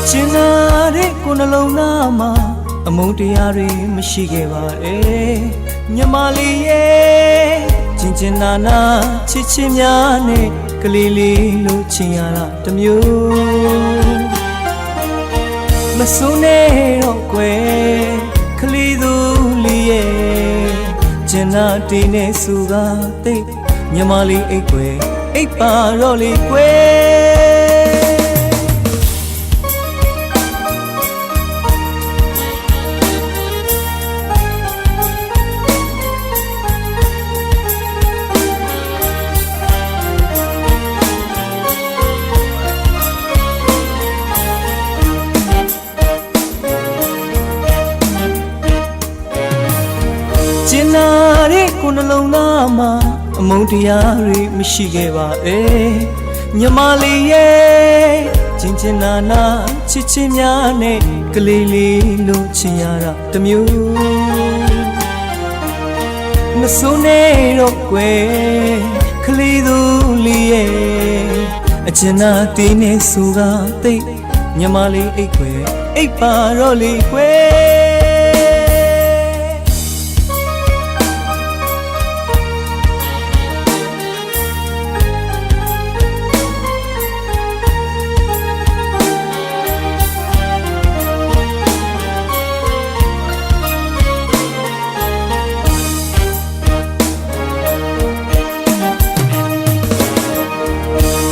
ကျင်နာတဲ့ကိုယ်နှလုံးသားမှာအမုန်းတရားတွေမရှိခဲ့ပါမြမလေးရဲ့ချင်းချင်းနာနာချစ်ချင်းများနဲ့ကလေးလေးလို့ချင်ရတာတမျိုးမစိုးနဲ့တော့ကွယ်ကလေးသူလေးရဲ့ကျင်နာတီးနဲ့စုကားသိမြမလေးအိတ်ကွယ်အိတ်ပါတော့လေးကွယ်ကျင်နာတဲ့ကိုယ်နှလုံးသားမှာအမုန်းတရားတွေမရှိခဲ့ပါမြမလေးရဲ့ချင်းချင်းနာနာချစ်ချင်းများနဲ့ကလေးလေးလို့ချင်ရတာတမျိုးမစိုးနဲ့တော့ကွယ်ကလေးသူလေးရဲ့အချင်နာတင်းနဲ့ဆိုကသိမြမလေးအိတ်ကွယ်အိတ်ပါတော့လေးကွယ်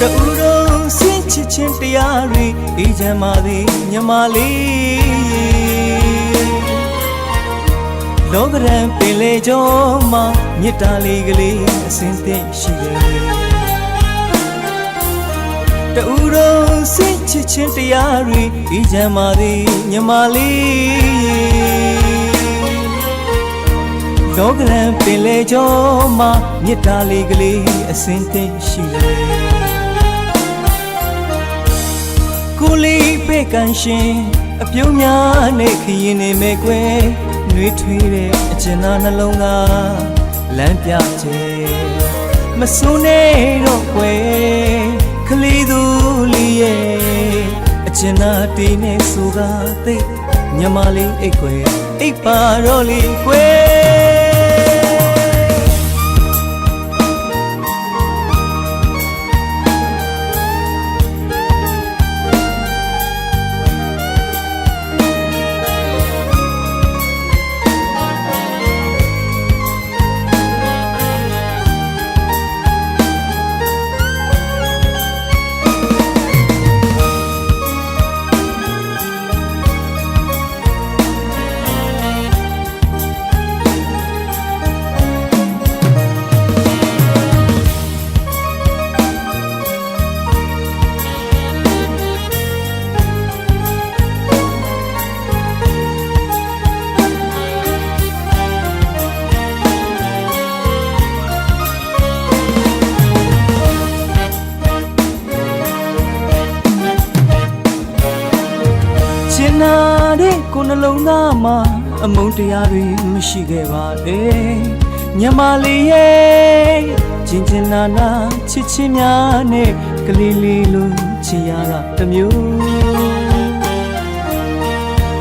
တူတော့စင်ချစ်ချင်းတရားတွေအေးချမ်းပါသည်မြမလေးလောကရန်ပင်လေကျော်မှာမြတ်တာလေးကလေးအစင်သိရှိတယ်တူတော့စင်ချစ်ချင်းတရားတွေအေးချမ်းပါသည်မြမလေးလောကရန်ပင်လေကျော်မှာမြတ်တာလေးကလေးအစင်သိရှိတယ်ကိုလေးပဲ့ကန်ရှင်အပြုံးများနဲ့ခရင်နေမဲ့ကွယ်နှွေးထွေးတဲ့အကျဉ်းသားနှလုံးကလမ်းပြချေမစိုးနဲ့တော့ကွယ်ကလေးသူလေးရဲ့အကျဉ်းသားတီးနဲ့ဆိုကသိမြမလေးအိတ်ကွယ်အိတ်ပါတော့လေးကွယ်ကျင်နာတဲ့ကိုယ်နှလုံးသားမှာအမုန်းတရားတွေမရှိခဲ့ပါမြမလေးရဲ့ချင်းချင်းနာနာချစ်ချင်းများနဲ့ကလေးလေးလို့ချင်ရတာတမျိုး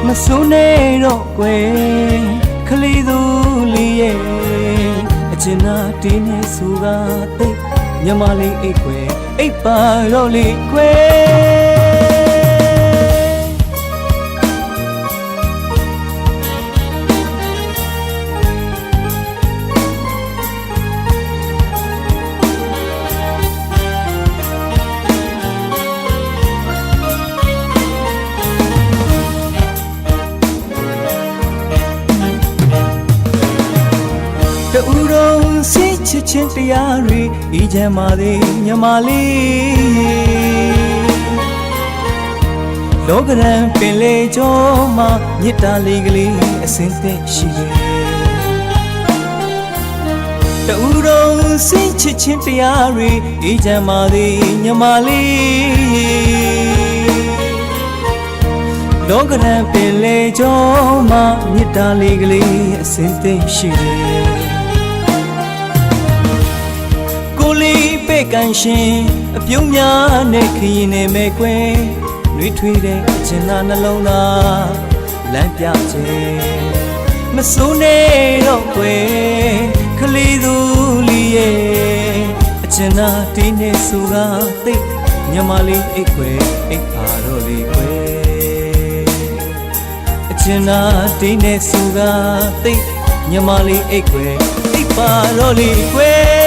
မစိုးနဲ့တော့ကွယ်ကလေးသူလေးရဲ့အချင်နာတင်းနဲ့ဆိုကသိမြမလေးအိတ်ကွယ်အိတ်ပါတော့လေးကွယ်တူတော့စိတ်ချစ်ချင်းတရားတွေအေးချမ်းပါသည်မြမလေးလောကရန်ပင်လေကျော်မှာမြတ်တာလေးကလေးအစင်သိရှိတယ်တူတော့စိတ်ချစ်ချင်းတရားတွေအေးချမ်းပါသည်မြမလေးလောကရန်ပင်လေကျော်မှာမြတ်တာလေးကလေးအစင်သိရှိတယ်ကိုလေးပဲ့ကန်ရှင်အပြုံးများနဲ့ခရင်နေမဲ့ကွယ် နှွေးထွေးတဲ့အချင်နာနှလုံးသားလမ်းပြခြင်းမစိုးနေတော့ကွယ်ခလီသူလီရဲ့အချင်နာဒီနေဆိုကသိညမလေးအိတ်ခွဲအိတ်ပါတော့လေကွယ်အချင်နာဒီနေဆိုကသိညမလေးအိတ်ခွဲအိတ်ပါတော့လေကွယ်